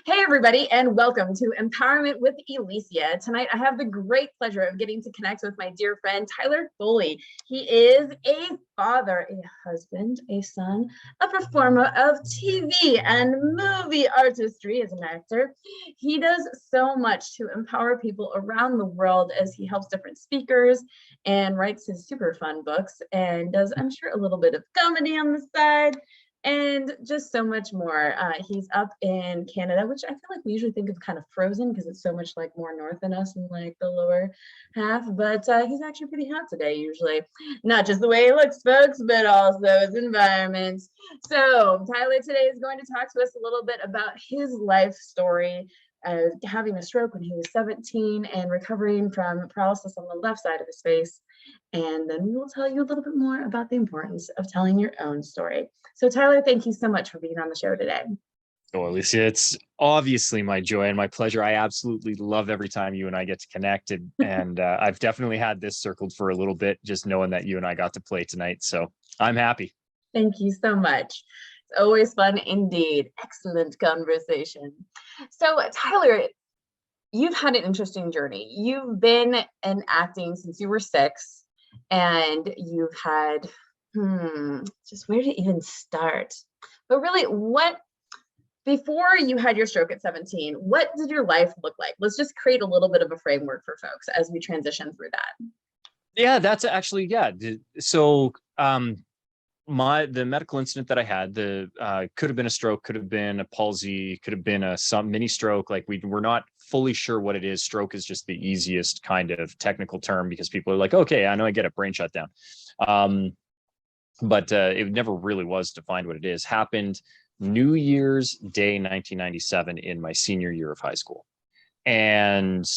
Hey, everybody, and welcome to Empowerment with Elysia. Tonight, I have the great pleasure of getting to connect with my dear friend, Tyler Foley. He is a father, a husband, a son, a performer of TV and movie artistry as an actor. He does so much to empower people around the world as he helps different speakers and writes his super fun books and does, I'm sure, a little bit of comedy on the side and just so much more. He's up in Canada, which I feel like we usually think of kind of frozen because it's so much like more north than us in like the lower half, but he's actually pretty hot today usually. Not just the way he looks, folks, but also his environment. So Tyler today is going to talk to us a little bit about his life story, having a stroke when he was 17 and recovering from paralysis on the left side of his face. And then we will tell you a little bit more about the importance of telling your own story. So Tyler, thank you so much for being on the show today. Oh, Elysia, it's obviously my joy and my pleasure. I absolutely love every time you and I get to connect. And I've definitely had this circled for a little bit, just knowing that you and I got to play tonight. So I'm happy. Thank you so much. It's always fun indeed. Excellent conversation. So Tyler, you've had an interesting journey. You've been in acting since you were 6, and you've had, just where to even start? But really, before you had your stroke at 17, what did your life look like? Let's just create a little bit of a framework for folks as we transition through that. Yeah, that's actually, yeah. So the medical incident that I had, could have been a stroke, could have been a palsy, could have been some mini stroke. Like we're not fully sure what it is. Stroke is just the easiest kind of technical term because people are like, okay, I know, I get it, brain shutdown. But it never really was defined what it is. Happened New Year's Day 1997 in my senior year of high school. And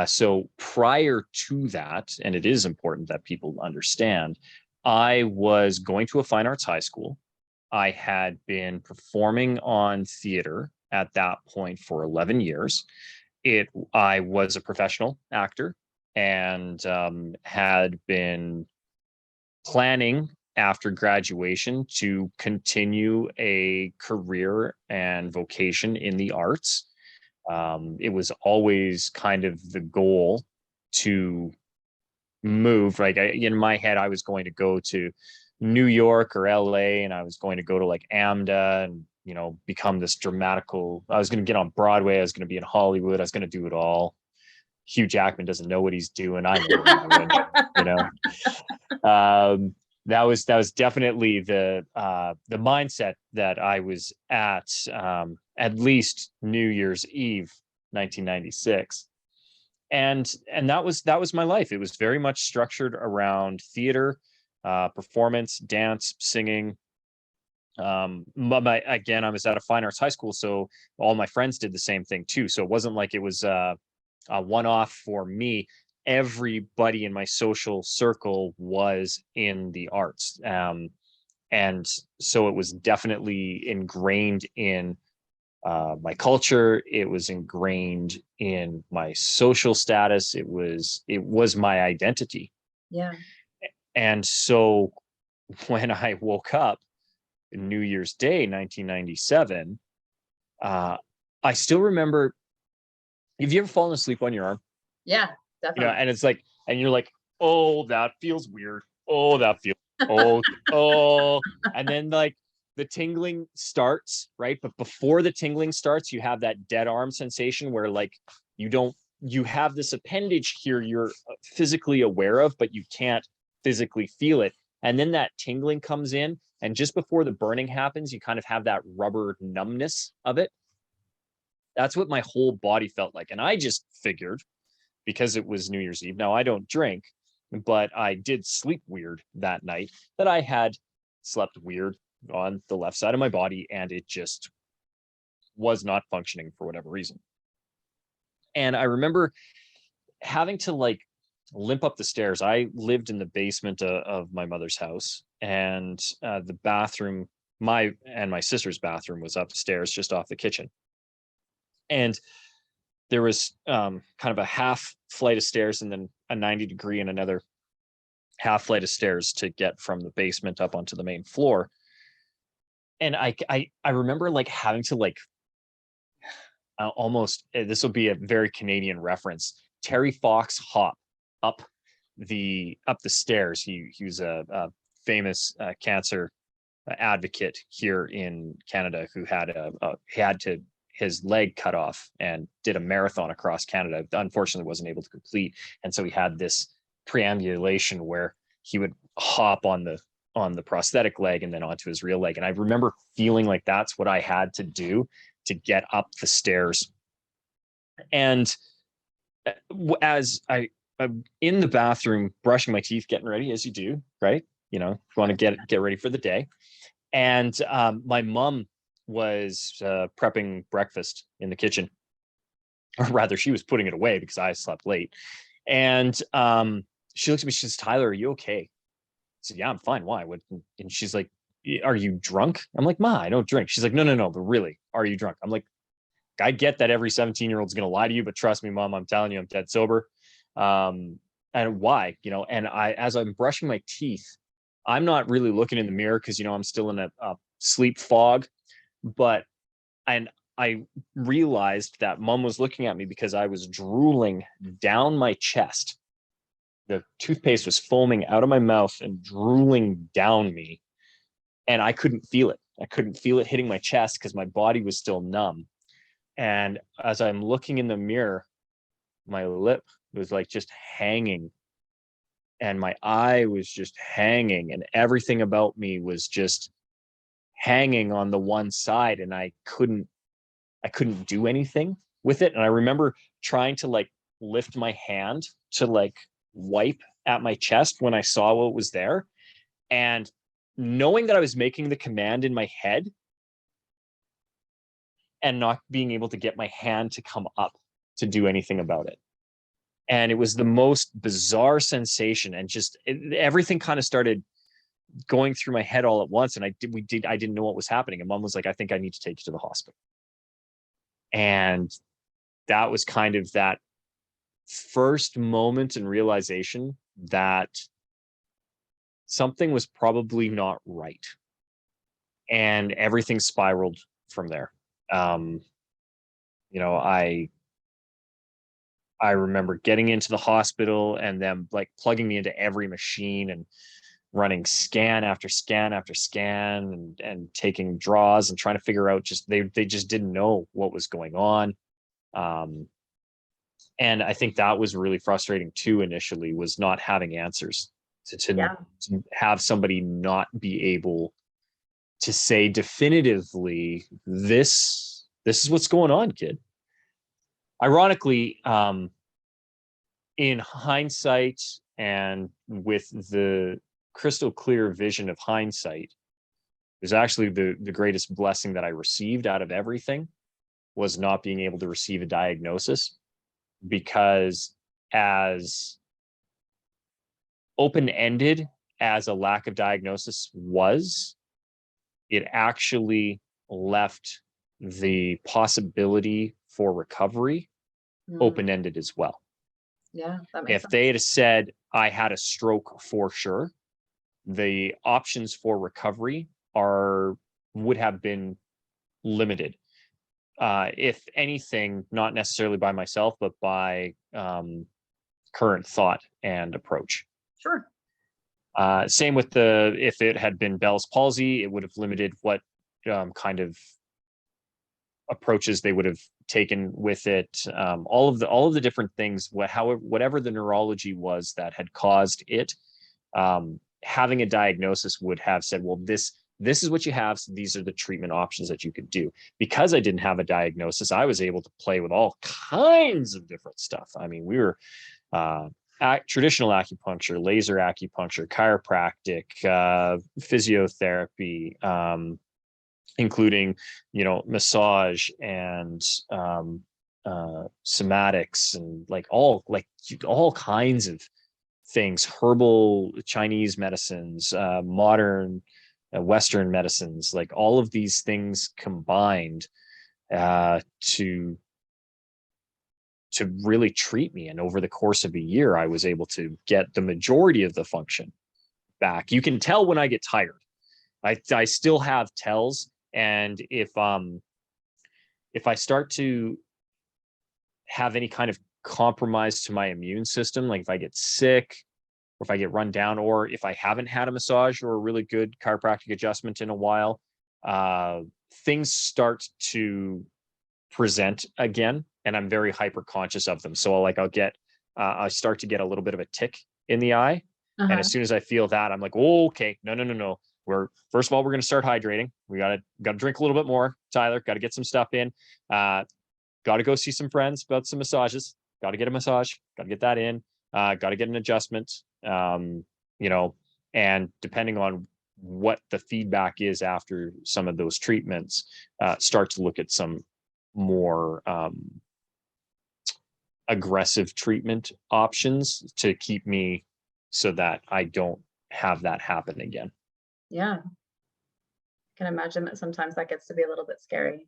so prior to that, and it is important that people understand, I was going to a fine arts high school. I had been performing on theater at that point for 11 years. I was a professional actor and had been planning after graduation to continue a career and vocation in the arts. It was always kind of the goal to move. Like in my head, I was going to go to New York or LA, and I was going to go to like AMDA and, become this dramatical. I was going to get on Broadway. I was going to be in Hollywood. I was going to do it all. Hugh Jackman doesn't know what he's doing. I know what I'm doing, that was definitely the mindset that I was at least New Year's Eve 1996. And that was my life. It was very much structured around theater, performance, dance, singing. Again, I was at a fine arts high school, so all my friends did the same thing too. So it wasn't like it was a one-off for me. Everybody in my social circle was in the arts. And so it was definitely ingrained in my culture. It was ingrained in my social status. It was my identity. Yeah. And so when I woke up New Year's Day 1997, I still remember. Have you ever fallen asleep on your arm? Yeah, definitely. And it's like, and you're like, oh, that feels weird. Oh, that feels oh, and then like the tingling starts, right? But before the tingling starts, you have that dead arm sensation where like you have this appendage here you're physically aware of, but you can't physically feel it. And then that tingling comes in, and just before the burning happens, you kind of have that rubber numbness of it. That's what my whole body felt like. And I just figured, because it was New Year's Eve, now I don't drink, but I did sleep weird that night, that I had slept weird on the left side of my body, and it just was not functioning for whatever reason. And I remember having to like limp up the stairs. I lived in the basement of my mother's house, and the bathroom, my sister's bathroom, was upstairs just off the kitchen. And there was kind of a half flight of stairs and then a 90-degree and another half flight of stairs to get from the basement up onto the main floor. And I remember like having to like almost, this will be a very Canadian reference. Terry Fox hop up the stairs. He was a famous cancer advocate here in Canada who had his leg cut off and did a marathon across Canada. Unfortunately, wasn't able to complete, and so he had this preambulation where he would hop on the prosthetic leg and then onto his real leg. And I remember feeling like that's what I had to do to get up the stairs. And as I'm in the bathroom, brushing my teeth, getting ready, as you do, right? You know, you want to get ready for the day. And my mom was prepping breakfast in the kitchen, or rather, she was putting it away because I slept late. And she looks at me, she says, "Tyler, are you okay?" I said, "Yeah, I'm fine. Why?" And she's like, "Are you drunk?" I'm like, "Ma, I don't drink." She's like, No, but really, are you drunk?" I'm like, I get that every 17-year-old's going to lie to you, but trust me, Mom, I'm telling you, I'm dead sober. And why, and as I'm brushing my teeth, I'm not really looking in the mirror because, I'm still in a sleep fog, and I realized that Mom was looking at me because I was drooling down my chest. The toothpaste was foaming out of my mouth and drooling down me. And I couldn't feel it. I couldn't feel it hitting my chest because my body was still numb. And as I'm looking in the mirror, my lip was like just hanging and my eye was just hanging and everything about me was just hanging on the one side, and I couldn't do anything with it. And I remember trying to like lift my hand to like wipe at my chest when I saw what was there, and knowing that I was making the command in my head and not being able to get my hand to come up to do anything about it. And it was the most bizarre sensation, and just everything kind of started going through my head all at once. And I didn't know what was happening. And Mom was like, "I think I need to take you to the hospital." And that was kind of that first moment and realization that something was probably not right. And everything spiraled from there. I remember getting into the hospital and them like plugging me into every machine and running scan after scan after scan and taking draws and trying to figure out they just didn't know what was going on. And I think that was really frustrating too initially, was not having answers, to have somebody not be able to say definitively, this is what's going on, kid. Ironically, in hindsight and with the crystal clear vision of hindsight, is actually the greatest blessing that I received out of everything was not being able to receive a diagnosis, because as open-ended as a lack of diagnosis was, it actually left the possibility for recovery open-ended as well. Yeah, that makes If sense. they had said I had a stroke for sure, the options for recovery would have been limited. If anything, not necessarily by myself, but by current thought and approach. Sure. Same with if it had been Bell's palsy, it would have limited what kind of approaches they would have taken with it. All of the different things, whatever the neurology was that had caused it, having a diagnosis would have said, well, this is what you have, so these are the treatment options that you could do. Because I didn't have a diagnosis, I was able to play with all kinds of different stuff. I mean, we were traditional acupuncture, laser acupuncture, chiropractic, physiotherapy, including, massage and somatics and all kinds of things, herbal Chinese medicines, modern Western medicines, like all of these things combined to really treat me. And over the course of a year, I was able to get the majority of the function back. You can tell when I get tired. I still have tells, and if I start to have any kind of compromise to my immune system, like if I get sick or if I get run down, or if I haven't had a massage or a really good chiropractic adjustment in a while, things start to present again, and I'm very hyper conscious of them. So like I start to get a little bit of a tick in the eye. And as soon as I feel that, I'm like, oh, okay, no. First of all, we're going to start hydrating. We got to drink a little bit more, Tyler. Got to get some stuff in. Got to go see some friends about some massages. Got to get a massage. Got to get that in. Got to get an adjustment. And depending on what the feedback is after some of those treatments, start to look at some more aggressive treatment options to keep me so that I don't have that happen again. Yeah. I can imagine that sometimes that gets to be a little bit scary.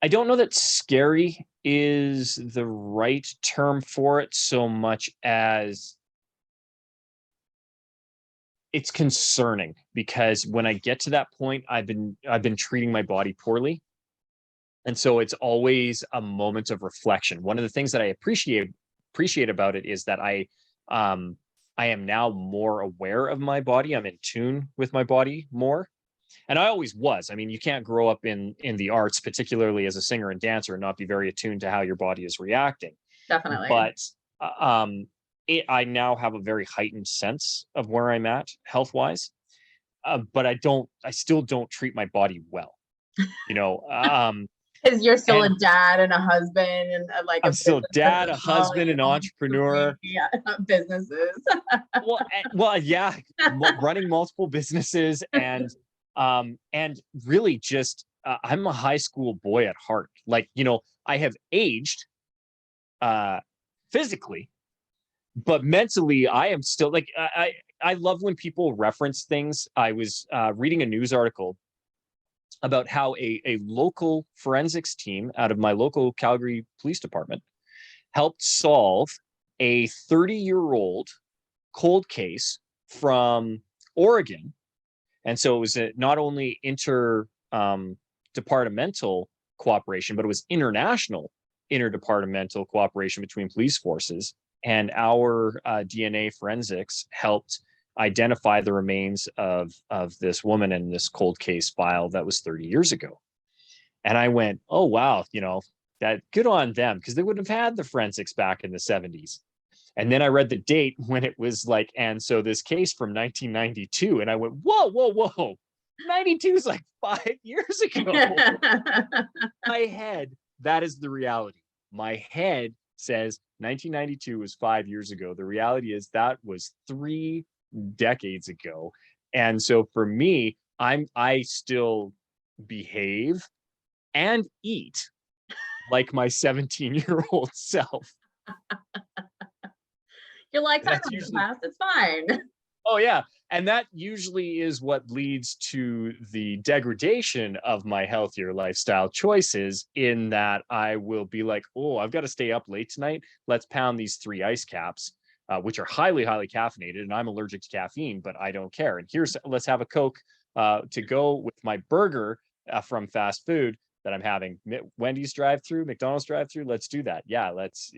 I don't know that scary is the right term for it so much as it's concerning, because when I get to that point, I've been treating my body poorly. And so it's always a moment of reflection. One of the things that I appreciate about it is that I am now more aware of my body. I'm in tune with my body more. And I always was. I mean, you can't grow up in the arts, particularly as a singer and dancer, and not be very attuned to how your body is reacting. Definitely. But I now have a very heightened sense of where I'm at health-wise. But I still don't treat my body well. Because you're still a dad and a husband and I'm still a dad, a husband, an entrepreneur. Yeah, businesses. Yeah, running multiple businesses and really just I'm a high school boy at heart. Like, I have aged physically, but mentally I am still like I love when people reference things. I was reading a news article about how a local forensics team out of my local Calgary Police Department helped solve a 30-year-old cold case from Oregon. And so it was not only interdepartmental cooperation, but it was international interdepartmental cooperation between police forces. And our DNA forensics helped identify the remains of this woman in this cold case file that was 30 years ago. And I went, oh, wow, that good on them, because they wouldn't have had the forensics back in the 70s. And then I read the date when it was like, and so this case from 1992, and I went, whoa, 92 is like 5 years ago. My head, that is the reality. My head says 1992 was 5 years ago. The reality is that was 3 decades ago. And so for me, I still behave and eat like my 17-year-old self. Your lifetime has passed. It's fine. Oh yeah. And that usually is what leads to the degradation of my healthier lifestyle choices, in that I will be like, oh, I've got to stay up late tonight. Let's pound these 3 ice caps, which are highly, highly caffeinated. And I'm allergic to caffeine, but I don't care. And let's have a Coke to go with my burger from fast food that I'm having. Wendy's drive-through, McDonald's drive-through. Let's do that. Yeah, let's,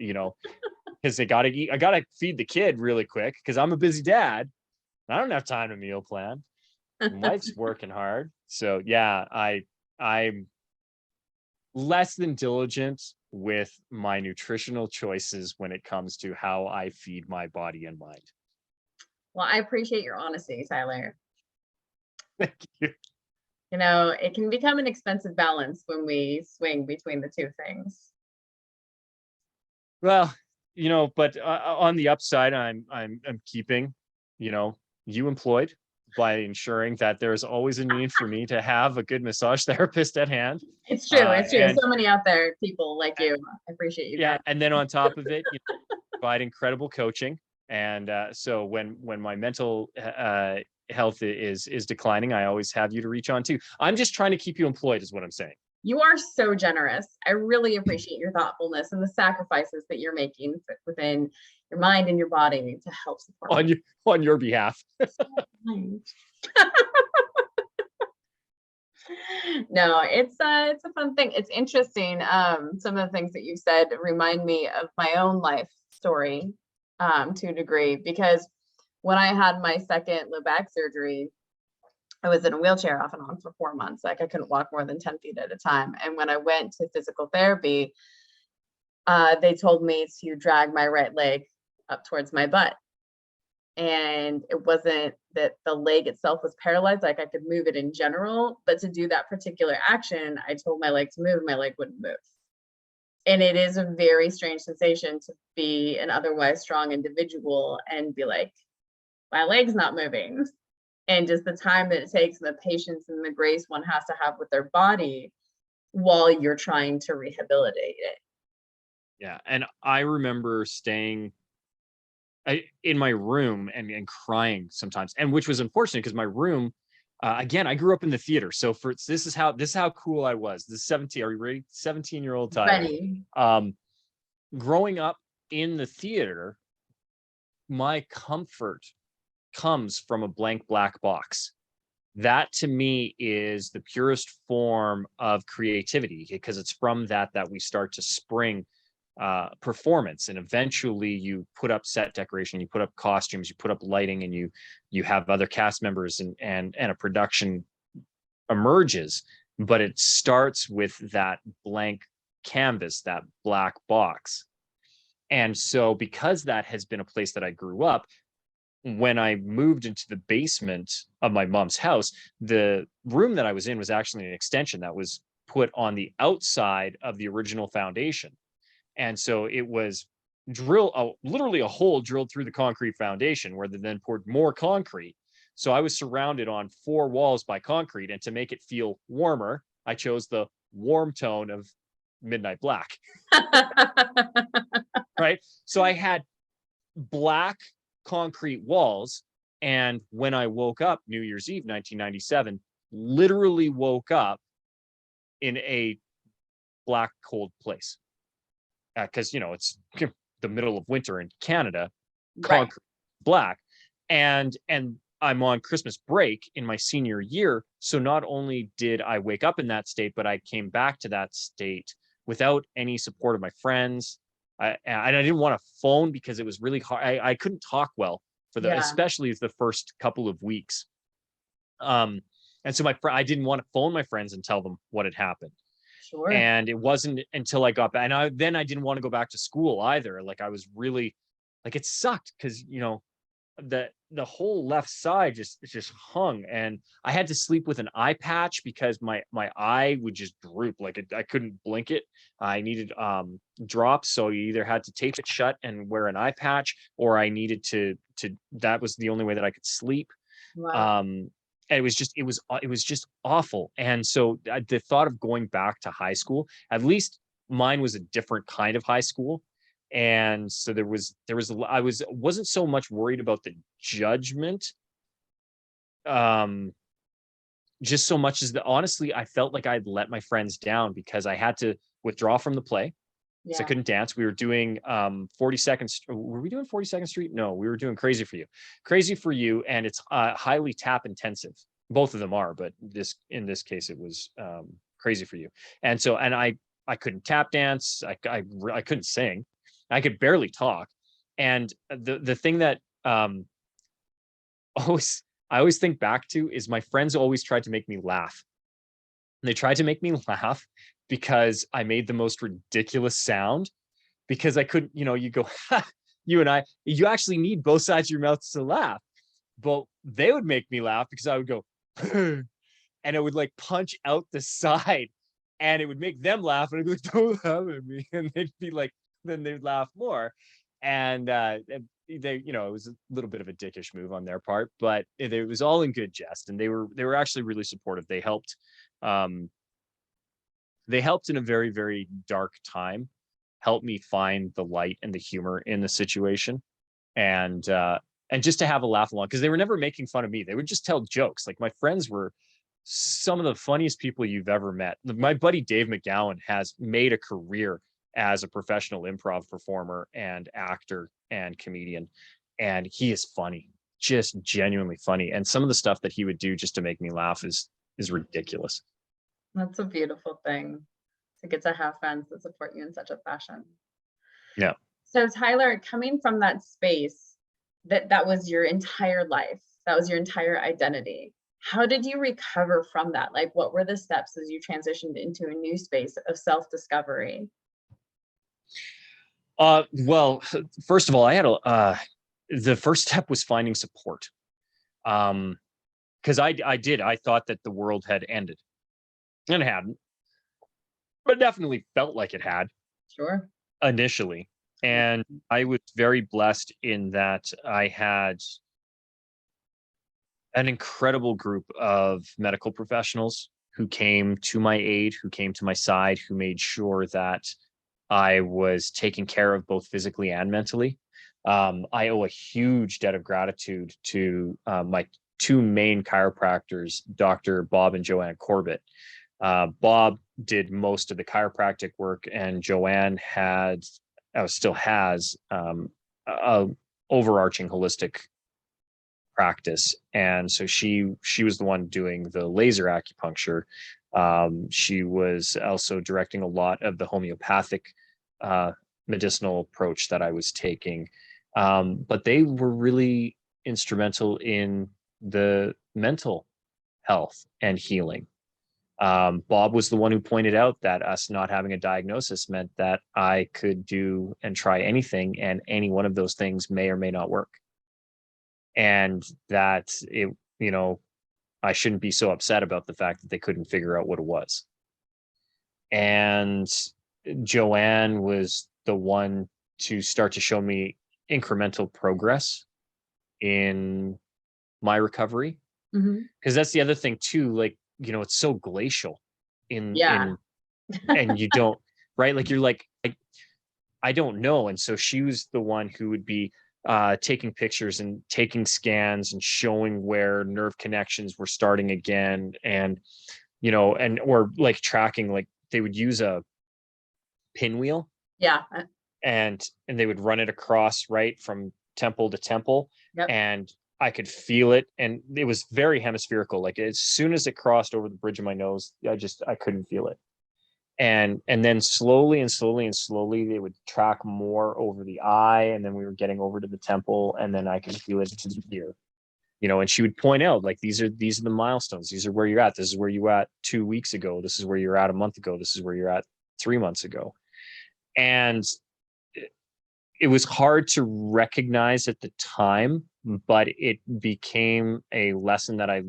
because they got to eat. I got to feed the kid really quick because I'm a busy dad. I don't have time to meal plan. My wife's working hard. So yeah, I'm less than diligent with my nutritional choices when it comes to how I feed my body and mind. Well, I appreciate your honesty, Tyler. Thank you. It can become an expensive balance when we swing between the two things. Well, but on the upside, I'm keeping, you employed by ensuring that there's always a need for me to have a good massage therapist at hand. It's true. It's true. So many out there, people like you. I appreciate you. Yeah. And then on top of it, provide incredible coaching. And so when my mental health is declining, I always have you to reach on to. I'm just trying to keep you employed is what I'm saying. You are so generous. I really appreciate your thoughtfulness and the sacrifices that you're making within your mind and your body to help support on your behalf. No, it's a fun thing. It's interesting. Some of the things that you said remind me of my own life story, to a degree, because when I had my second low back surgery, I was in a wheelchair off and on for 4 months. Like I couldn't walk more than 10 feet at a time. And when I went to physical therapy, they told me to drag my right leg up towards my butt. And it wasn't that the leg itself was paralyzed, like I could move it in general, but to do that particular action, I told my leg to move, my leg wouldn't move. And it is a very strange sensation to be an otherwise strong individual and be like, my leg's not moving. And just the time that it takes and the patience and the grace one has to have with their body while you're trying to rehabilitate it. Yeah. And I remember staying in my room and crying sometimes, and which was unfortunate because my room, again, I grew up in the theater. So this is how cool I was. This 17, are you ready? 17-year-old Tyler. Ready. Growing up in the theater, my comfort comes from a blank black box. That to me is the purest form of creativity, because it's from that we start to spring performance, and eventually you put up set decoration, you put up costumes, you put up lighting, and you have other cast members, and a production emerges. But it starts with that blank canvas, that black box. And so because that has been a place that I grew up, when I moved into the basement of my mom's house, the room that I was in was actually an extension that was put on the outside of the original foundation. And so it was literally a hole drilled through the concrete foundation, where they then poured more concrete. So I was surrounded on 4 walls by concrete. And to make it feel warmer, I chose the warm tone of midnight black. Right. So I had black concrete walls. And when I woke up New Year's Eve, 1997, literally woke up in a black, cold place. Because it's the middle of winter in Canada, concrete, right. Black, and I'm on Christmas break in my senior year. So not only did I wake up in that state, but I came back to that state without any support of my friends. And I didn't want to phone because it was really hard. I couldn't talk well especially the first couple of weeks. And so I didn't want to phone my friends and tell them what had happened. Sure. And it wasn't until I got back, and I didn't want to go back to school either. Like I was really, like, it sucked because the whole left side just hung, and I had to sleep with an eye patch because my eye would just droop. Like I couldn't blink it. I needed drops, so you either had to tape it shut and wear an eye patch, or I needed to that was the only way that I could sleep. Wow. And it was just awful. And so the thought of going back to high school, at least mine was a different kind of high school. And so I wasn't so much worried about the judgment. Just so much as honestly, I felt like I'd let my friends down because I had to withdraw from the play. Yeah. So I couldn't dance. We were doing 42nd. Were we doing 42nd Street? No, we were doing Crazy for You. Crazy for You, and it's highly tap intensive. Both of them are, but in this case, it was Crazy for You. And so, I couldn't tap dance. I couldn't sing. I could barely talk. And the thing that I always think back to is my friends always tried to make me laugh. And they tried to make me laugh because I made the most ridiculous sound, because I couldn't, you go, you and you actually need both sides of your mouth to laugh. But they would make me laugh because I would go, and it would like punch out the side, and it would make them laugh. And I'd be like, don't laugh at me. And they'd be like, then they'd laugh more. And they, it was a little bit of a dickish move on their part, but it was all in good jest. And they were actually really supportive. They helped in a very, very dark time, help me find the light and the humor in the situation. And just to have a laugh along, because they were never making fun of me. They would just tell jokes. Like, my friends were some of the funniest people you've ever met. My buddy Dave McGowan has made a career as a professional improv performer and actor and comedian. And he is funny, just genuinely funny. And some of the stuff that he would do just to make me laugh is ridiculous. That's a beautiful thing to get to have friends that support you in such a fashion. Yeah. So Tyler, coming from that space, that was your entire life, that was your entire identity. How did you recover from that? Like, what were the steps as you transitioned into a new space of self-discovery? Well, first of all, I had the first step was finding support. Because I thought that the world had ended, and it hadn't, but definitely felt like it had Sure. initially. And I was very blessed in that I had an incredible group of medical professionals who came to my aid, who came to my side, who made sure that I was taken care of both physically and mentally. I owe a huge debt of gratitude to my two main chiropractors, Dr. Bob and Joanne Corbett. Bob did most of the chiropractic work, and Joanne still has a overarching holistic practice, and so she was the one doing the laser acupuncture. She was also directing a lot of the homeopathic medicinal approach that I was taking, but they were really instrumental in the mental health and healing. Bob was the one who pointed out that us not having a diagnosis meant that I could do and try anything, and any one of those things may or may not work. And that I shouldn't be so upset about the fact that they couldn't figure out what it was. And Joanne was the one to start to show me incremental progress in my recovery. Because that's the other thing too, like, it's so glacial in and you don't, right? Like, you're like, I don't know. And so she was the one who would be taking pictures and taking scans and showing where nerve connections were starting again, and or like tracking, like they would use a pinwheel, and they would run it across right from temple to temple. And I could feel it, and it was very hemispherical. Like, as soon as it crossed over the bridge of my nose, I couldn't feel it. And then slowly they would track more over the eye, and then we were getting over to the temple, and then I could feel it to the ear. And she would point out, like, these are the milestones, these are where you're at, this is where you were at 2 weeks ago, this is where you're at a month ago, this is where you're at 3 months ago. And it was hard to recognize at the time, but it became a lesson that I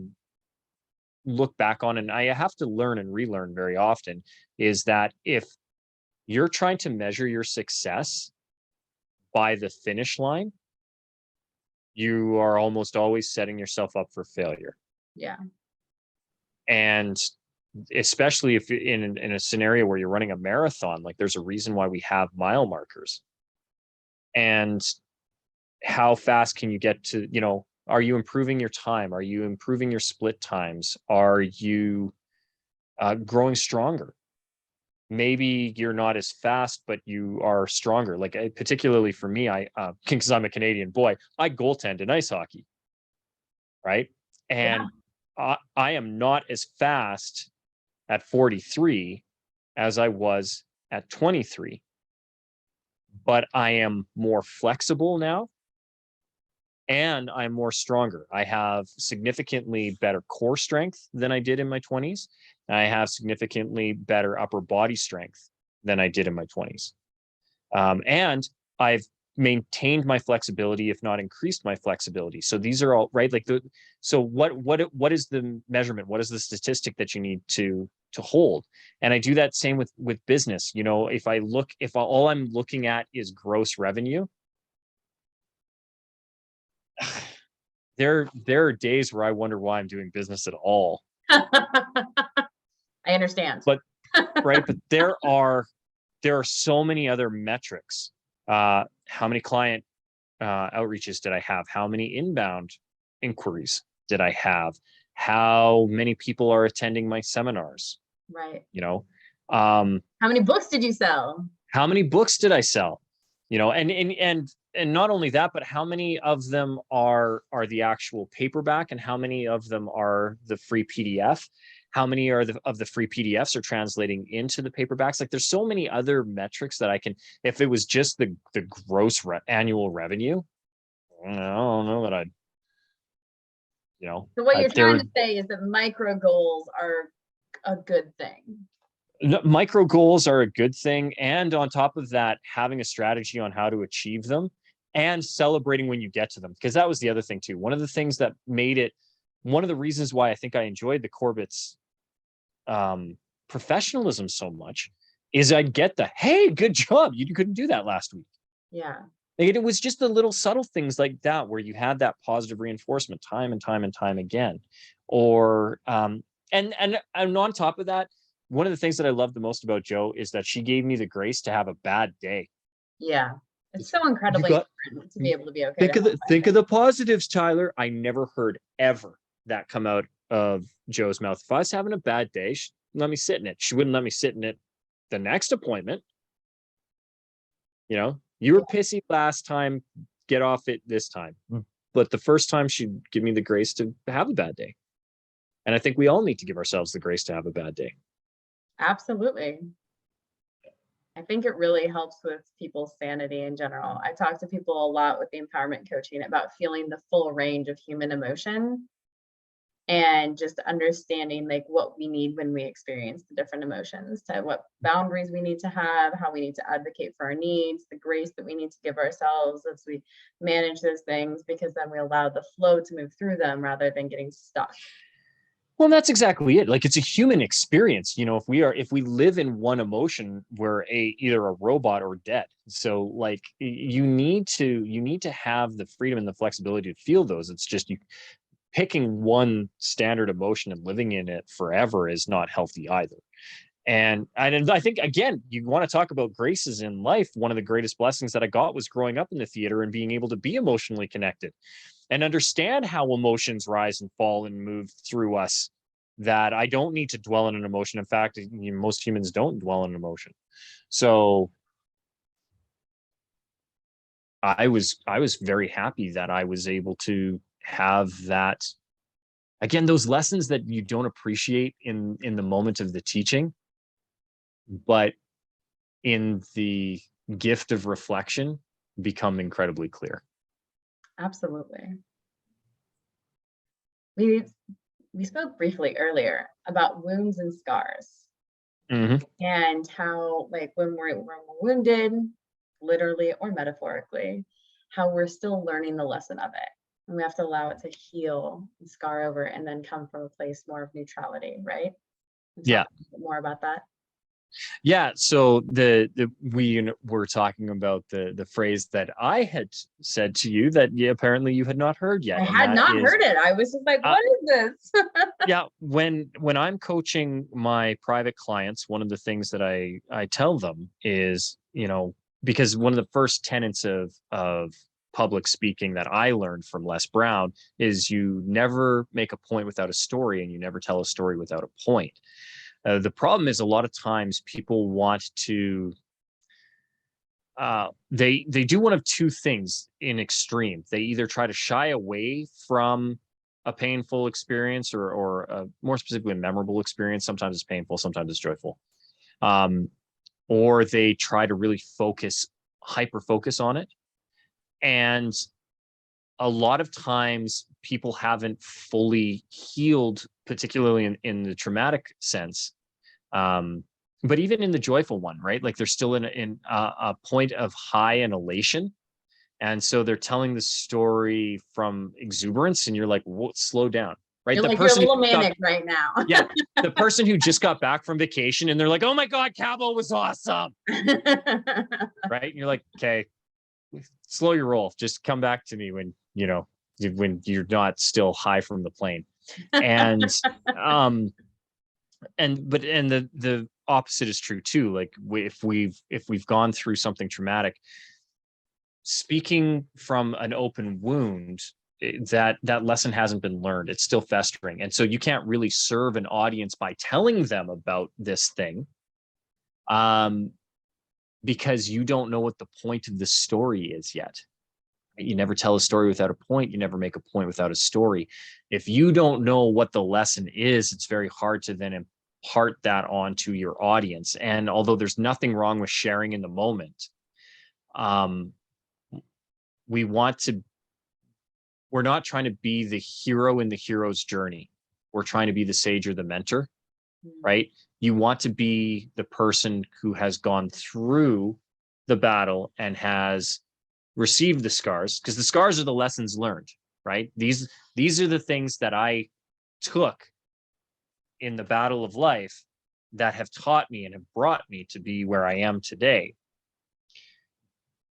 look back on, and I have to learn and relearn very often, is that if you're trying to measure your success by the finish line, you are almost always setting yourself up for failure. And especially if in a scenario where you're running a marathon, like, there's a reason why we have mile markers. And how fast can you get to, are you improving your time? Are you improving your split times? Are you growing stronger? Maybe you're not as fast, but you are stronger. Like, particularly for me, because I'm a Canadian boy, I goaltend in ice hockey, right? And I am not as fast at 43 as I was at 23, but I am more flexible now, and I'm more stronger. I have significantly better core strength than I did in my 20s. I have significantly better upper body strength than I did in my 20s. And I've maintained my flexibility, if not increased my flexibility. So these are all right. Like, so what is the measurement? What is the statistic that you need to hold? And I do that same with business. If all I'm looking at is gross revenue, there are days where I wonder why I'm doing business at all. I understand. But there are so many other metrics. How many client outreaches did I have? How many inbound inquiries did I have? How many people are attending my seminars? Right. How many books did you sell? How many books did I sell? And and not only that, but how many of them are the actual paperback, and how many of them are the free PDF? How many are of the free PDFs are translating into the paperbacks? Like, there's so many other metrics that I can, if it was just the gross annual revenue, I don't know that I'd, So what you're trying to say is that micro goals are a good thing. Micro goals are a good thing. And on top of that, having a strategy on how to achieve them and celebrating when you get to them. Because that was the other thing too. One of the things that made it, one of the reasons why I think I enjoyed the Corbett's professionalism so much is I'd get the, hey, good job. You couldn't do that last week. Yeah. It was just the little subtle things like that, where you had that positive reinforcement time and time and time again. Or, and on top of that, one of the things that I love the most about Jo is that she gave me the grace to have a bad day. Yeah. It's so incredibly important to be able to be okay. Think of the positives, Tyler. I never heard ever that come out of Jo's mouth. If I was having a bad day, she'd let me sit in it. She wouldn't let me sit in it the next appointment. You were pissy last time, get off it this time. But the first time, she'd give me the grace to have a bad day. And I think we all need to give ourselves the grace to have a bad day. Absolutely. I think it really helps with people's sanity in general. I talk to people a lot with the empowerment coaching about feeling the full range of human emotion and just understanding like what we need when we experience the different emotions, to what boundaries we need to have, how we need to advocate for our needs, the grace that we need to give ourselves as we manage those things, because then we allow the flow to move through them rather than getting stuck. Well, that's exactly it. Like, it's a human experience. If we live in one emotion, we're either a robot or dead. So like, you need to have the freedom and the flexibility to feel those. It's just picking one standard emotion and living in it forever is not healthy either. And I think, again, you want to talk about graces in life. One of the greatest blessings that I got was growing up in the theater and being able to be emotionally connected and understand how emotions rise and fall and move through us, that I don't need to dwell on an emotion. In fact, most humans don't dwell on an emotion. So I was very happy that I was able to have that. Again, those lessons that you don't appreciate in the moment of the teaching, but in the gift of reflection, become incredibly clear. Absolutely. We spoke briefly earlier about wounds and scars, and how, like, when we're wounded, literally or metaphorically, how we're still learning the lesson of it. And we have to allow it to heal and scar over and then come from a place more of neutrality, right? Yeah. More about that. Yeah. So we were talking about the phrase that I had said to you that apparently you had not heard yet. I had not heard it. I was just like, what is this? Yeah. When I'm coaching my private clients, one of the things that I tell them is, because one of the first tenets of public speaking that I learned from Les Brown is you never make a point without a story, and you never tell a story without a point. The problem is, a lot of times people want to, they do one of two things in extreme. They either try to shy away from a painful experience or more specifically a memorable experience. Sometimes it's painful, sometimes it's joyful. Or they try to really hyper focus on it. And a lot of times people haven't fully healed, particularly in the traumatic sense. But even in the joyful one, right? Like, they're still in a point of high and elation. And so they're telling the story from exuberance, and you're like, whoa, slow down, right? You're you're a little manic right now. Yeah. The person who just got back from vacation and they're like, oh my God, Cabo was awesome. Right. And you're like, okay, slow your roll. Just come back to me when you're not still high from the plane. And the opposite is true too. Like, if we've gone through something traumatic, speaking from an open wound, that lesson hasn't been learned. It's still festering. And so you can't really serve an audience by telling them about this thing, because you don't know what the point of the story is yet. You never tell a story without a point. You never make a point without a story. If you don't know what the lesson is, it's very hard to then impart that onto your audience. And although there's nothing wrong with sharing in the moment, we're not trying to be the hero in the hero's journey. We're trying to be the sage or the mentor, right? You want to be the person who has gone through the battle and has received the scars, because the scars are the lessons learned, right? These are the things that I took in the battle of life that have taught me and have brought me to be where I am today.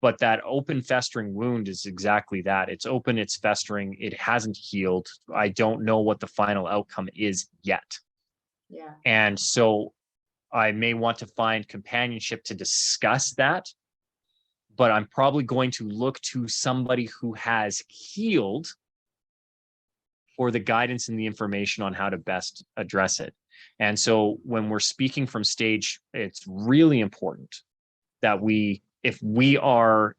But that open festering wound is exactly that. It's open, it's festering, it hasn't healed. I don't know what the final outcome is yet. Yeah. And so I may want to find companionship to discuss that, but I'm probably going to look to somebody who has healed for the guidance and the information on how to best address it. And so when we're speaking from stage, it's really important that if we are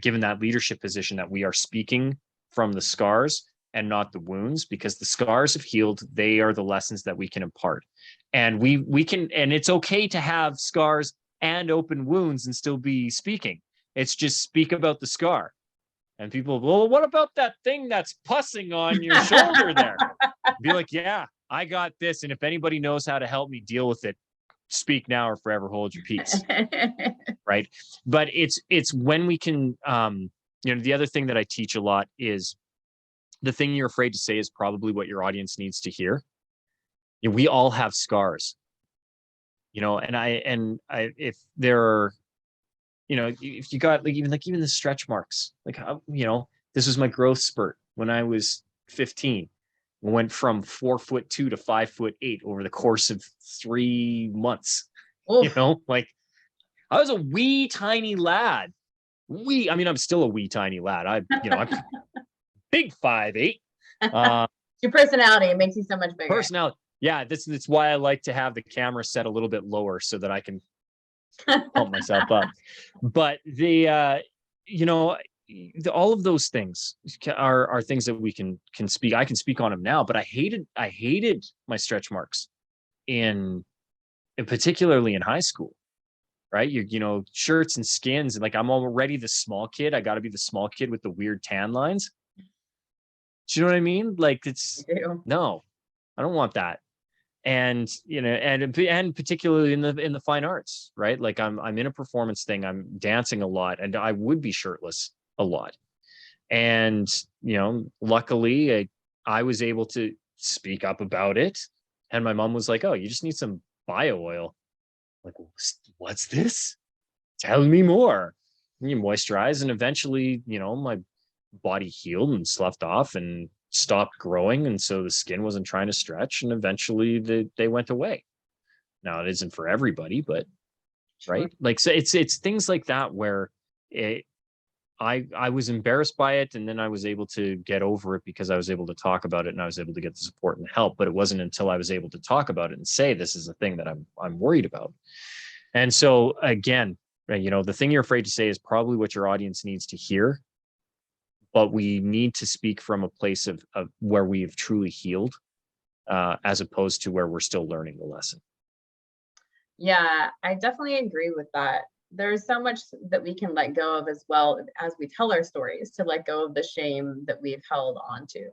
given that leadership position, that we are speaking from the scars and not the wounds, because the scars have healed. They are the lessons that we can impart. And we can, and it's okay to have scars and open wounds and still be speaking. It's just speak about the scar. And people, well, what about that thing that's pussing on your shoulder there? Be like, yeah, I got this. And if anybody knows how to help me deal with it, speak now or forever hold your peace. Right. But it's when we can, the other thing that I teach a lot is the thing you're afraid to say is probably what your audience needs to hear. We all have scars, and if there are, if you got even the stretch marks, this was my growth spurt when I was 15. I went from 4'2" to 5'8" over the course of 3 months. Oof. I was a wee tiny lad. I'm still a wee tiny lad. I'm big 5'8". Your personality, it makes you so much bigger. Personality. Yeah, that's why I like to have the camera set a little bit lower so that I can pump myself up. But all of those things are things that we can speak. I can speak on them now, but I hated my stretch marks in particularly in high school. Right? Shirts and skins, and I'm already the small kid. I got to be the small kid with the weird tan lines. Do you know what I mean? No, I don't want that. And and particularly in the fine arts, right? I'm in a performance thing. I'm dancing a lot, and I would be shirtless a lot. And luckily, I was able to speak up about it. And my mom was like, "Oh, you just need some bio oil." Like, what's this? Tell me more. And you moisturize, and eventually, my body healed and sloughed off and stopped growing, and so the skin wasn't trying to stretch, and eventually they went away. Now, it isn't for everybody, but sure. Right? So it's things like that where I was embarrassed by it, and then I was able to get over it because I was able to talk about it, and I was able to get the support and help. But it wasn't until I was able to talk about it and say, this is a thing that I'm worried about. And so again, the thing you're afraid to say is probably what your audience needs to hear. But we need to speak from a place of where we've truly healed, as opposed to where we're still learning the lesson. Yeah, I definitely agree with that. There's so much that we can let go of as well as we tell our stories, to let go of the shame that we've held onto.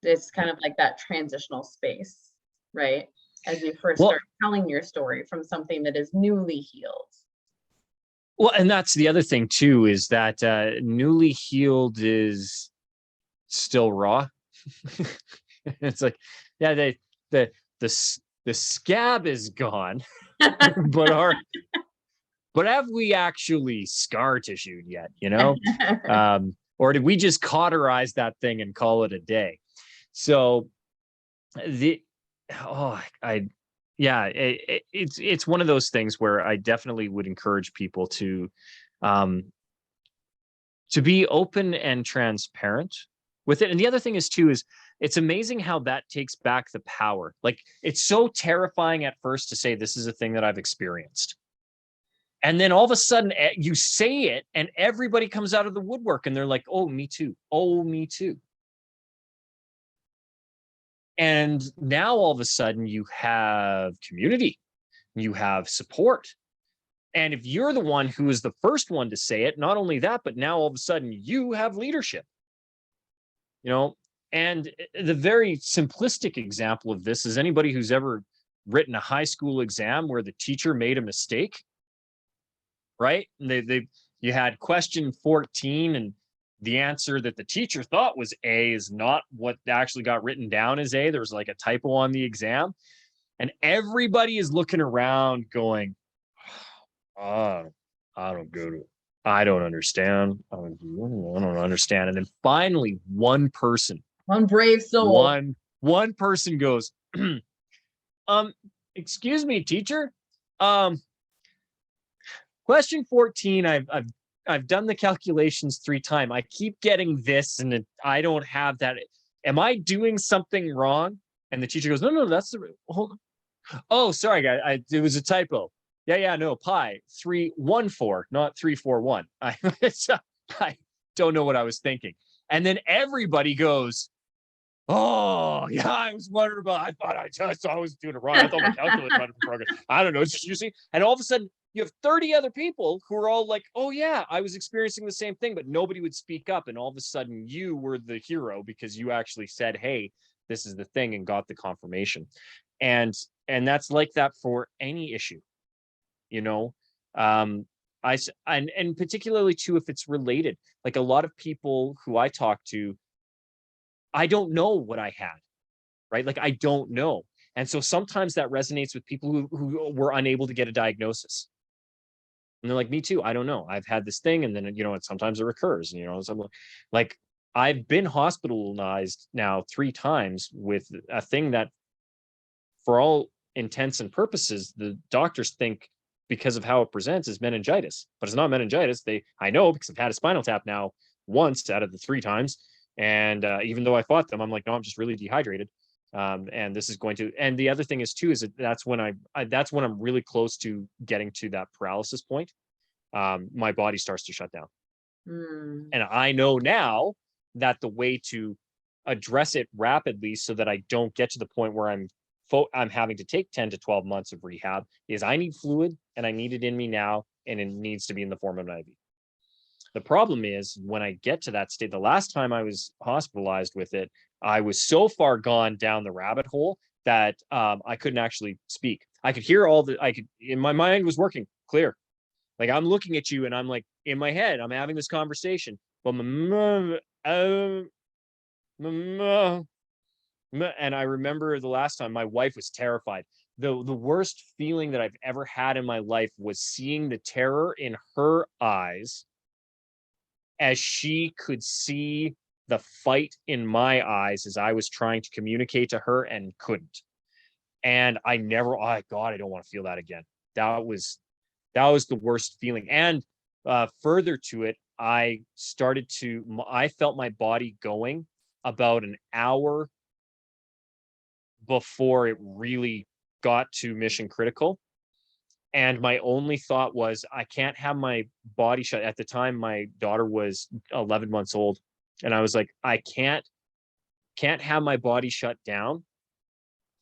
It's kind of like that transitional space, right? As you first start telling your story from something that is newly healed. Well, and that's the other thing too, is that newly healed is still raw. It's like, yeah, the scab is gone, but have we actually scar tissued yet? Or did we just cauterize that thing and call it a day? So it's one of those things where I definitely would encourage people to be open and transparent with it. And the other thing is it's amazing how that takes back the power. It's so terrifying at first to say, this is a thing that I've experienced. And then all of a sudden you say it and everybody comes out of the woodwork and they're like, oh, me too. Oh, me too. And now all of a sudden you have community, you have support. And if you're the one who is the first one to say it, not only that, but now all of a sudden you have leadership, and the very simplistic example of this is anybody who's ever written a high school exam where the teacher made a mistake, right? And you had question 14 and the answer that the teacher thought was A is not what actually got written down as A. There was like a typo on the exam. And everybody is looking around going, oh, I don't get it. I don't understand. I don't understand. And then finally, one brave soul, one person goes, excuse me, teacher. Question 14, I've done the calculations 3 times. I keep getting this and I don't have that. Am I doing something wrong? And the teacher goes, no, that's the, hold on. Oh, sorry, guys. It was a typo. Yeah, no, pi 314, not 341. I don't know what I was thinking. And then everybody goes, oh, yeah, I was wondering about, I thought I was doing it wrong. I thought my calculator might have been broken. I don't know. It's just, you see, and all of a sudden you have 30 other people who are all like, oh yeah, I was experiencing the same thing, but nobody would speak up. And all of a sudden you were the hero because you actually said, hey, this is the thing, and got the confirmation. And that's like that for any issue, and particularly too, if it's related, like a lot of people who I talk to, I don't know what I had, right? Like I don't know. And so sometimes that resonates with people who were unable to get a diagnosis. And they're like, me too. I don't know. I've had this thing. And then, sometimes it recurs, so like I've been hospitalized now 3 times with a thing that for all intents and purposes, the doctors think because of how it presents is meningitis, but it's not meningitis. I know because I've had a spinal tap now once out of the 3 times. And even though I fought them, I'm like, no, I'm just really dehydrated. And this is going to, and the other thing is too, is that's when that's when I'm really close to getting to that paralysis point. My body starts to shut down. And I know now that the way to address it rapidly so that I don't get to the point where I'm having to take 10 to 12 months of rehab is I need fluid and I need it in me now. And it needs to be in the form of an IV. The problem is when I get to that state, the last time I was hospitalized with it, I was so far gone down the rabbit hole that I couldn't actually speak. I could hear my mind was working clear. Like I'm looking at you and I'm like, in my head, I'm having this conversation, but and I remember the last time my wife was terrified. The worst feeling that I've ever had in my life was seeing the terror in her eyes as she could see the fight in my eyes as I was trying to communicate to her and couldn't. And I never, oh God, I don't want to feel that again. That was the worst feeling. And further to it, I felt my body going about an hour before it really got to mission critical. And my only thought was, I can't have my body shut. At the time, my daughter was 11 months old. And I was like, I can't have my body shut down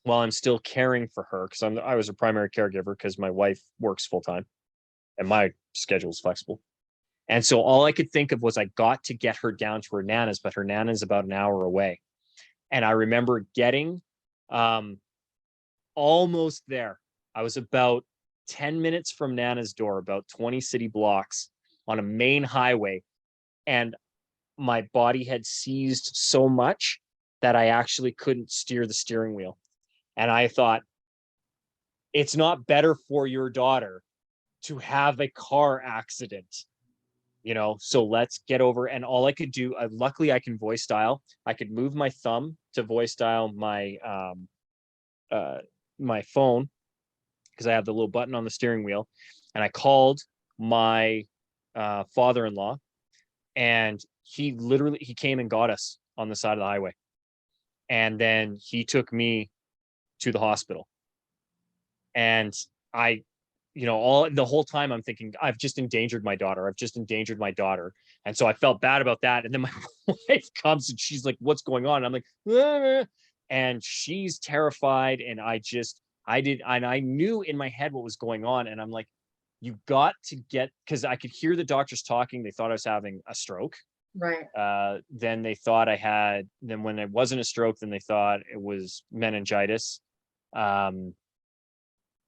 while I'm still caring for her. Because I was a primary caregiver because my wife works full time and my schedule is flexible. And so all I could think of was I got to get her down to her Nana's, but her Nana's about an hour away. And I remember getting almost there. I was about 10 minutes from Nana's door, about 20 city blocks on a main highway. And my body had seized so much that I actually couldn't steer the steering wheel. And I thought, it's not better for your daughter to have a car accident, so let's get over. And all I could do, luckily I can voice dial. I could move my thumb to voice dial my my phone because I have the little button on the steering wheel. And I called my father-in-law, and he came and got us on the side of the highway. And then he took me to the hospital. And I all the whole time I'm thinking, I've just endangered my daughter. I've just endangered my daughter. And so I felt bad about that. And then my wife comes and she's like, what's going on? And I'm like, ah. And she's terrified. And I knew in my head what was going on. And I'm like, you got to because I could hear the doctors talking. They thought I was having a stroke. Right. Then they thought then when it wasn't a stroke, then they thought it was meningitis.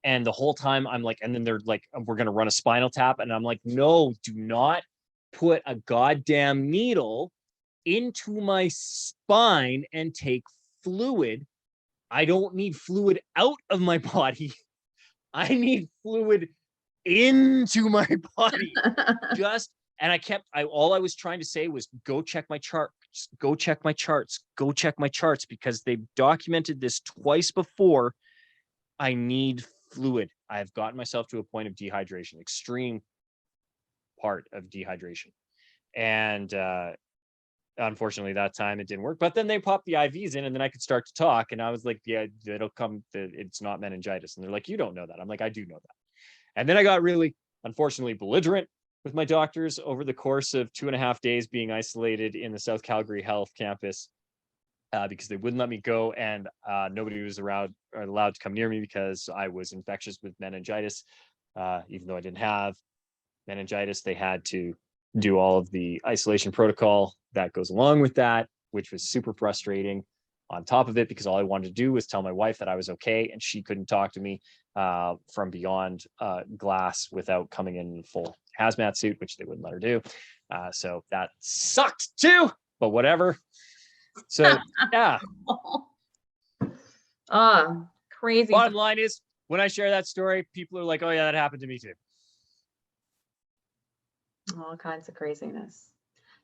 And the whole time I'm like, and then they're like, we're going to run a spinal tap. And I'm like, no, do not put a goddamn needle into my spine and take fluid. I don't need fluid out of my body. I need fluid into my body. All I was trying to say was go check my charts, go check my charts, because they've documented this twice before. I need fluid. I've gotten myself to a point of dehydration, extreme part of dehydration. And unfortunately that time it didn't work, but then they popped the IVs in and then I could start to talk. And I was like, yeah, it'll come. It's not meningitis. And they're like, you don't know that. I'm like, I do know that. And then I got really, unfortunately, belligerent with my doctors over the course of 2.5 days being isolated in the South Calgary Health campus. Because they wouldn't let me go, and nobody was allowed to come near me because I was infectious with meningitis. Even though I didn't have meningitis, they had to do all of the isolation protocol that goes along with that, which was super frustrating. On top of it, because all I wanted to do was tell my wife that I was okay, and she couldn't talk to me from beyond glass without coming in full hazmat suit, which they wouldn't let her do. So that sucked too, but whatever. So yeah. Crazy. Bottom line is, when I share that story, people are like, oh yeah, that happened to me too. All kinds of craziness.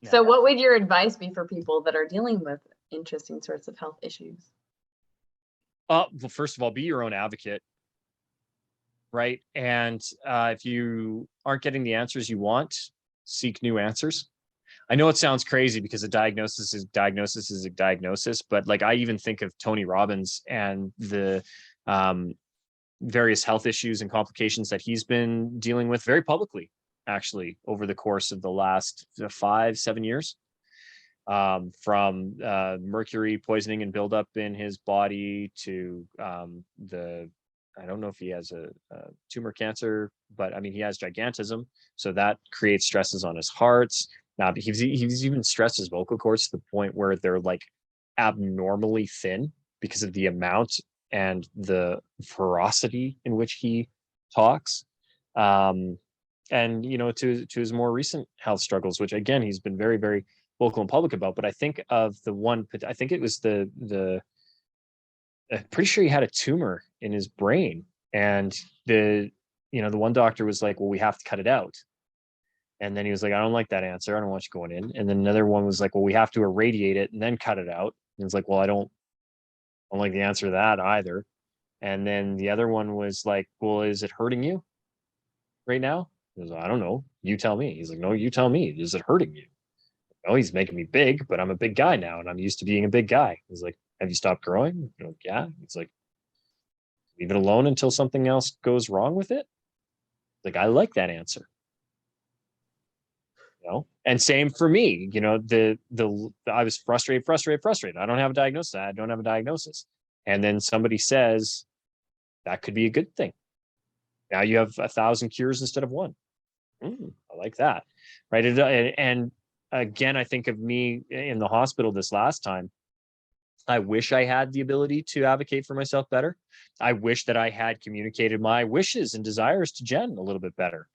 Yeah. So what would your advice be for people that are dealing with interesting sorts of health issues? Well, first of all, be your own advocate, right? And if you aren't getting the answers you want, seek new answers. I know it sounds crazy because a diagnosis is a diagnosis, but like I even think of Tony Robbins and the various health issues and complications that he's been dealing with very publicly, actually, over the course of the last 5-7 years, from mercury poisoning and buildup in his body to I don't know if he has a tumor cancer, but I mean, he has gigantism. So that creates stresses on his hearts. Now, he's even stressed his vocal cords to the point where they're like abnormally thin because of the amount and the ferocity in which he talks. And, to his more recent health struggles, which again, he's been very, very vocal and public about. But I think of I think it was I'm pretty sure he had a tumor in his brain. And the one doctor was like, well, we have to cut it out. And then he was like, I don't like that answer. I don't want you going in. And then another one was like, well, we have to irradiate it and then cut it out. And it's like, well, I don't like the answer to that either. And then the other one was like, well, is it hurting you right now? He was like, I don't know. You tell me. He's like, no, you tell me. Is it hurting you? Oh, he's making me big, but I'm a big guy now and I'm used to being a big guy. He's like, have you stopped growing? Yeah. It's like, leave it alone until something else goes wrong with it. Like, I like that answer. And same for me, I was frustrated. I don't have a diagnosis. And then somebody says that could be a good thing. Now you have 1,000 cures instead of one. I like that. Right. And again, I think of me in the hospital this last time. I wish I had the ability to advocate for myself better. I wish that I had communicated my wishes and desires to Jen a little bit better,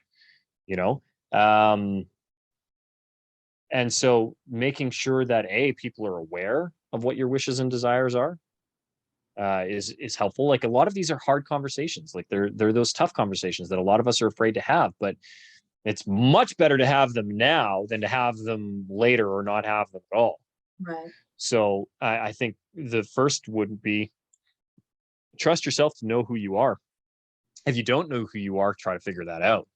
and so making sure that people are aware of what your wishes and desires are is helpful. Like, a lot of these are hard conversations. Like they're those tough conversations that a lot of us are afraid to have, but it's much better to have them now than to have them later or not have them at all. Right. So I think the first would be trust yourself to know who you are. If you don't know who you are, try to figure that out.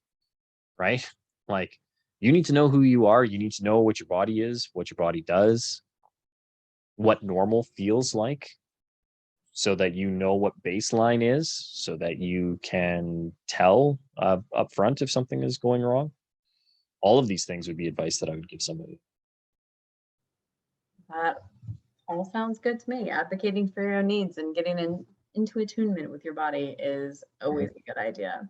Right? Like, you need to know who you are. You need to know what your body is, what your body does, what normal feels like. so that you know what baseline is, so that you can tell up front if something is going wrong. All of these things would be advice that I would give somebody. That all sounds good to me. Advocating for your own needs and getting into attunement with your body is always a good idea.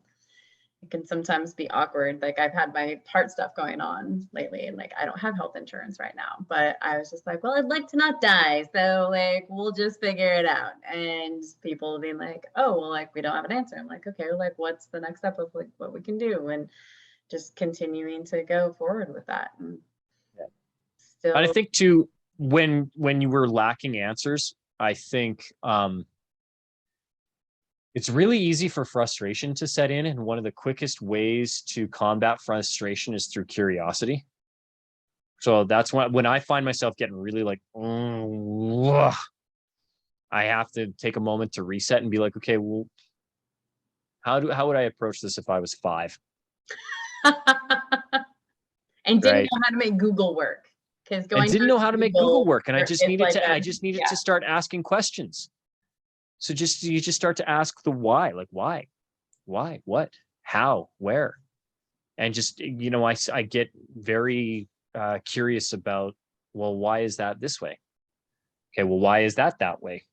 It can sometimes be awkward. Like I've had my heart stuff going on lately, and like I don't have health insurance right now, but I was just like, well, I'd like to not die, so like we'll just figure it out. And people being like, oh, well, like we don't have an answer. I'm like, okay, well, like what's the next step of like what we can do, and just continuing to go forward with that. And still, But I think too, when you were lacking answers, I think it's really easy for frustration to set in, and one of the quickest ways to combat frustration is through curiosity. So that's when I find myself getting really like, I have to take a moment to reset and be like, okay, well, how would I approach this if I was 5? and didn't Right. know how to make Google work. I didn't know how to make Google work, and I just needed like to. I just needed to start asking questions. So you just start to ask the why, like why, what, how, where, and just I get very curious about, well, why is that this way? Okay, well, why is that way?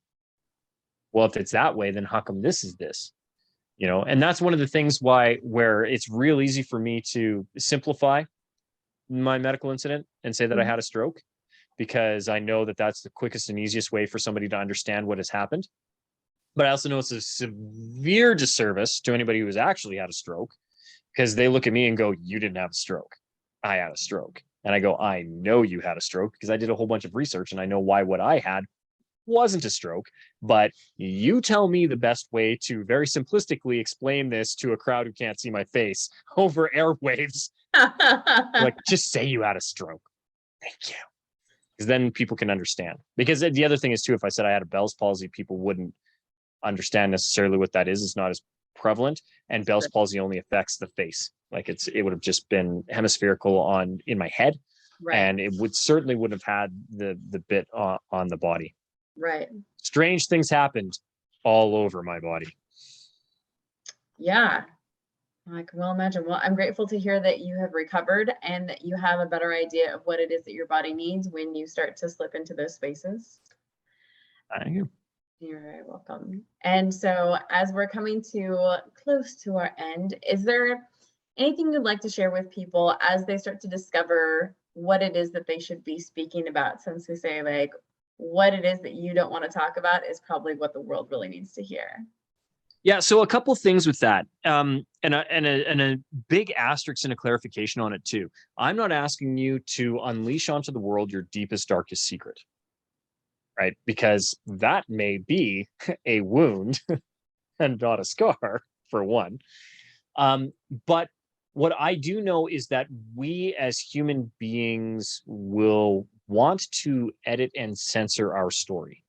Well, if it's that way, then how come this is this? And that's one of the things where it's real easy for me to simplify my medical incident and say that I had a stroke, because I know that that's the quickest and easiest way for somebody to understand what has happened. But I also know it's a severe disservice to anybody who has actually had a stroke, because they look at me and go, you didn't have a stroke. I had a stroke. And I go, I know you had a stroke because I did a whole bunch of research and I know why what I had wasn't a stroke. But you tell me the best way to very simplistically explain this to a crowd who can't see my face over airwaves. Like, just say you had a stroke. Thank you. Because then people can understand. Because the other thing is too, if I said I had a Bell's palsy, people wouldn't understand necessarily what that is. It's not as prevalent, and Bell's palsy only affects the face. Like it would have just been hemispherical in my head, right. And it certainly would have had the bit on the body. Right. Strange things happened all over my body. Yeah, I can well imagine. Well, I'm grateful to hear that you have recovered and that you have a better idea of what it is that your body needs when you start to slip into those spaces. Thank you. You're very welcome. And so as we're coming to close to our end, is there anything you'd like to share with people as they start to discover what it is that they should be speaking about? Since we say like what it is that you don't want to talk about is probably what the world really needs to hear. Yeah, so a couple things with that, and a big asterisk and a clarification on it too. I'm not asking you to unleash onto the world your deepest, darkest secret, right? Because that may be a wound and not a scar, for one. But what I do know is that we as human beings will want to edit and censor our story.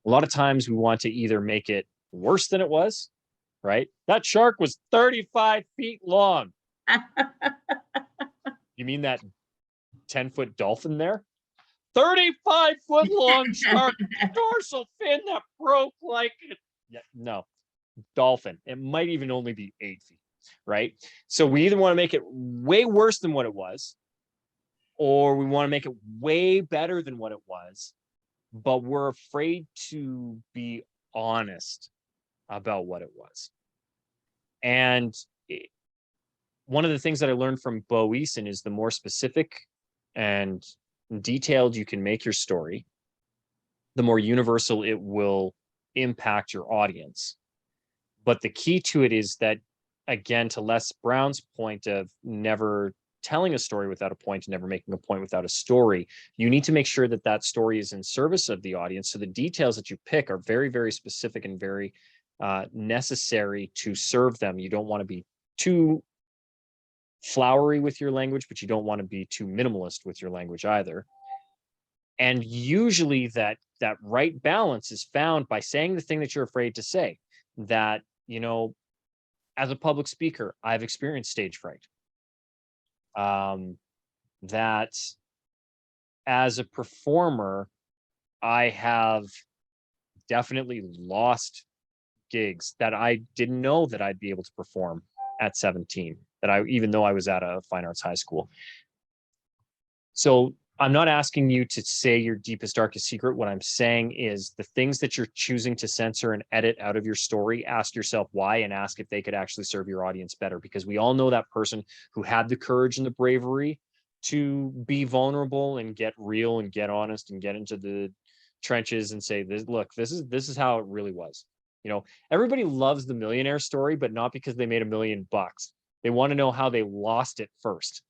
A lot of times we want to either make it worse than it was, right? That shark was 35 feet long. You mean that 10-foot dolphin there? 35-foot long shark, dorsal fin that broke like it. Yeah, no, dolphin. It might even only be 8 feet, right? So we either want to make it way worse than what it was, or we want to make it way better than what it was, but we're afraid to be honest about what it was. And one of the things that I learned from Bo Eason is the more specific and detailed you can make your story, the more universal it will impact your audience. But the key to it is that, again, to Les Brown's point of never telling a story without a point, never making a point without a story, you need to make sure that that story is in service of the audience. So the details that you pick are very, very specific and very necessary to serve them. You don't want to be too flowery with your language, but you don't want to be too minimalist with your language either. And usually that right balance is found by saying the thing that you're afraid to say. That, as a public speaker, I've experienced stage fright. That as a performer, I have definitely lost gigs that I didn't know that I'd be able to perform at 17, even though I was at a fine arts high school. So I'm not asking you to say your deepest, darkest secret. What I'm saying is the things that you're choosing to censor and edit out of your story, ask yourself why, and ask if they could actually serve your audience better. Because we all know that person who had the courage and the bravery to be vulnerable and get real and get honest and get into the trenches and say, this is how it really was. Everybody loves the millionaire story, but not because they made $1 million. They want to know how they lost it first.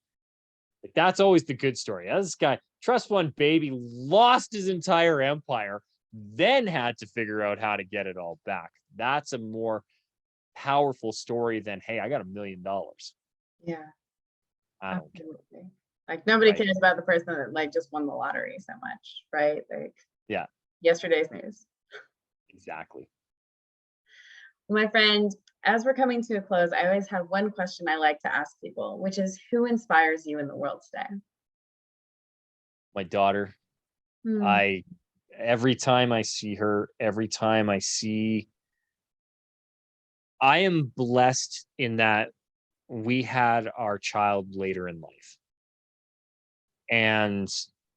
Like, that's always the good story. This guy, trust fund baby, lost his entire empire, then had to figure out how to get it all back. That's a more powerful story than, hey, I got $1 million. Yeah. I don't care. Like, nobody cares about the person that like just won the lottery so much, right? Like, yeah, yesterday's news. Exactly. My friend, as we're coming to a close, I always have one question I like to ask people, which is, who inspires you in the world today? My daughter. Every time I see her, I am blessed in that we had our child later in life. And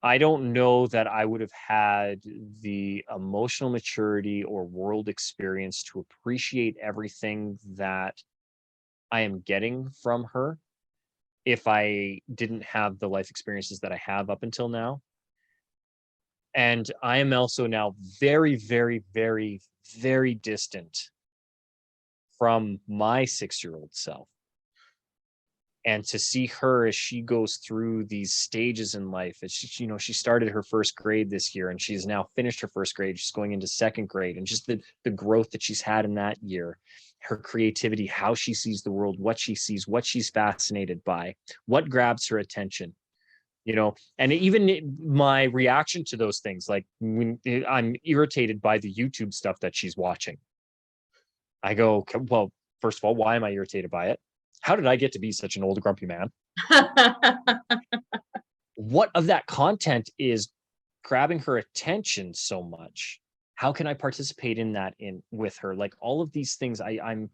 I don't know that I would have had the emotional maturity or world experience to appreciate everything that I am getting from her if I didn't have the life experiences that I have up until now. And I am also now very, very, very, very distant from my 6-year-old self. And to see her as she goes through these stages in life, as she started her first grade this year, and she's now finished her first grade. She's going into second grade, and just the growth that she's had in that year, her creativity, how she sees the world, what she sees, what she's fascinated by, what grabs her attention, and even my reaction to those things, like when I'm irritated by the YouTube stuff that she's watching, I go, well, first of all, why am I irritated by it? How did I get to be such an old grumpy man? What of that content is grabbing her attention so much? How can I participate in that with her? Like, all of these things, I'm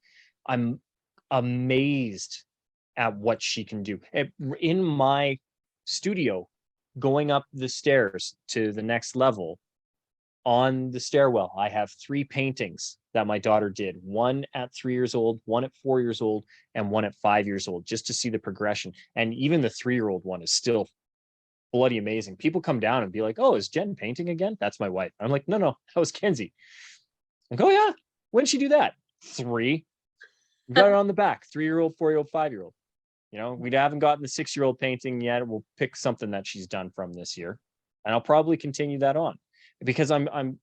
amazed at what she can do. In my studio, going up the stairs to the next level, on the stairwell, I have 3 paintings that my daughter did, one at 3 years old, one at 4 years old, and one at 5 years old, just to see the progression. And even the 3-year-old one is still bloody amazing. People come down and be like, oh, is Jen painting again? That's my wife. I'm like, no, that was Kenzie. I go, yeah, when did she do that? 3. Got it on the back, 3-year-old, 4-year-old, 5-year-old. We haven't gotten the 6-year-old painting yet. We'll pick something that she's done from this year, and I'll probably continue that on, because I'm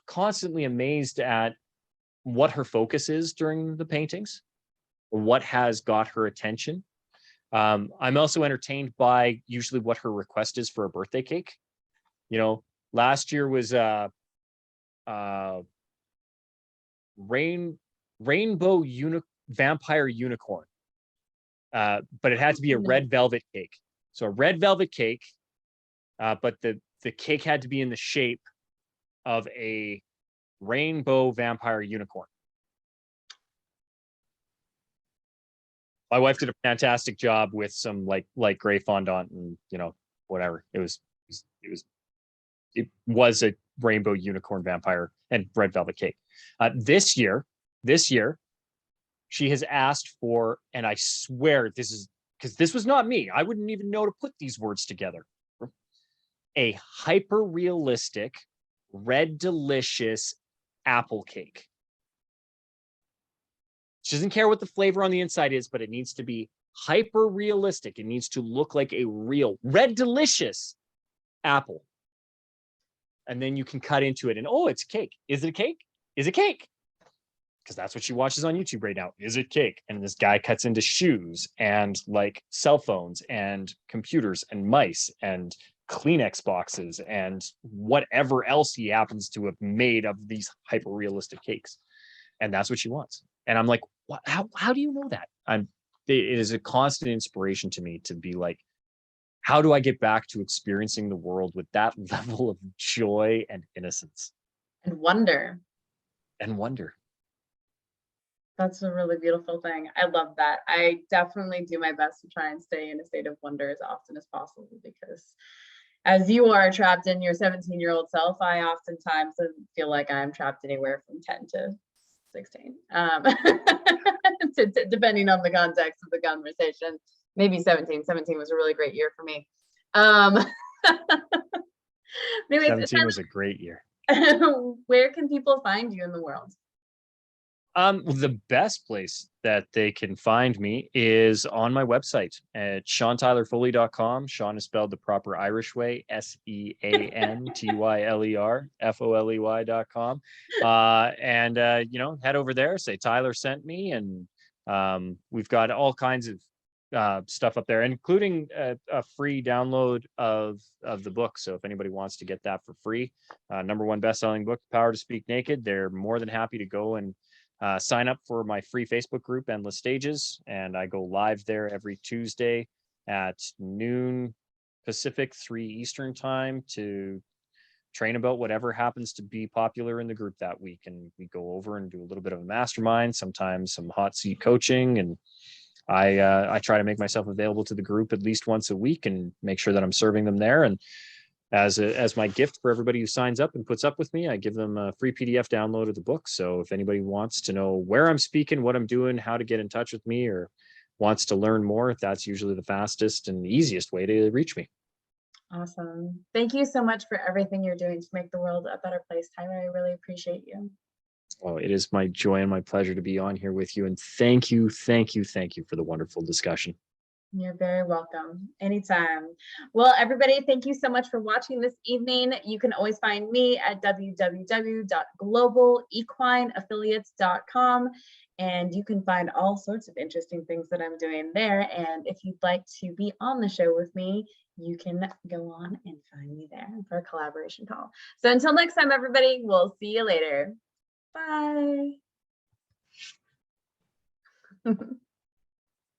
constantly amazed at what her focus is during the paintings, what has got her attention. I'm also entertained by usually what her request is for a birthday cake. Last year was rainbow vampire unicorn, but it had to be a red velvet cake. So a red velvet cake, but the cake had to be in the shape of a rainbow vampire unicorn. My wife did a fantastic job with some light gray fondant and whatever. It was a rainbow unicorn vampire and red velvet cake. This year, she has asked for, and I swear this is because this was not me. I wouldn't even know to put these words together. A hyper realistic, red delicious apple cake. She doesn't care what the flavor on the inside is, but it needs to be hyper realistic. It needs to look like a real red delicious apple. And then you can cut into it and, oh, it's cake. Is it a cake? Is it cake? Because that's what she watches on YouTube right now. Is it cake? And this guy cuts into shoes and cell phones and computers and mice and Kleenex boxes and whatever else he happens to have made of these hyper realistic cakes. And that's what she wants. And I'm like, what? How do you know that? It is a constant inspiration to me to be like, how do I get back to experiencing the world with that level of joy and innocence and wonder? and wonder. That's a really beautiful thing. I love that. I definitely do my best to try and stay in a state of wonder as often as possible, because as you are trapped in your 17-year-old self, I oftentimes feel like I'm trapped anywhere from 10 to 16, depending on the context of the conversation. Maybe 17. 17 was a really great year for me. Anyways, 17 was a great year. Where can people find you in the world? The best place that they can find me is on my website at SeanTylerFoley.com. Sean is spelled the proper Irish way, SeanTylerFoley.com. You know, head over there, say Tyler sent me, and we've got all kinds of stuff up there, including a free download of the book. So if anybody wants to get that for free, #1 best-selling book, Power to Speak Naked, they're more than happy to go and sign up for my free Facebook group, Endless Stages, and I go live there every Tuesday at noon Pacific, 3 Eastern time, to train about whatever happens to be popular in the group that week. And we go over and do a little bit of a mastermind, sometimes some hot seat coaching, and I try to make myself available to the group at least once a week and make sure that I'm serving them there. And as my gift for everybody who signs up and puts up with me, I give them a free PDF download of the book. So if anybody wants to know where I'm speaking, what I'm doing, how to get in touch with me, or wants to learn more, that's usually the fastest and easiest way to reach me. Awesome. Thank you so much for everything you're doing to make the world a better place, Tyler. I really appreciate you. Oh, it is my joy and my pleasure to be on here with you. And thank you for the wonderful discussion. You're very welcome. Anytime. Well, everybody, thank you so much for watching this evening. You can always find me at www.globalequineaffiliates.com, and you can find all sorts of interesting things that I'm doing there. And if you'd like to be on the show with me, you can go on and find me there for a collaboration call. So until next time, everybody, we'll see you later. Bye.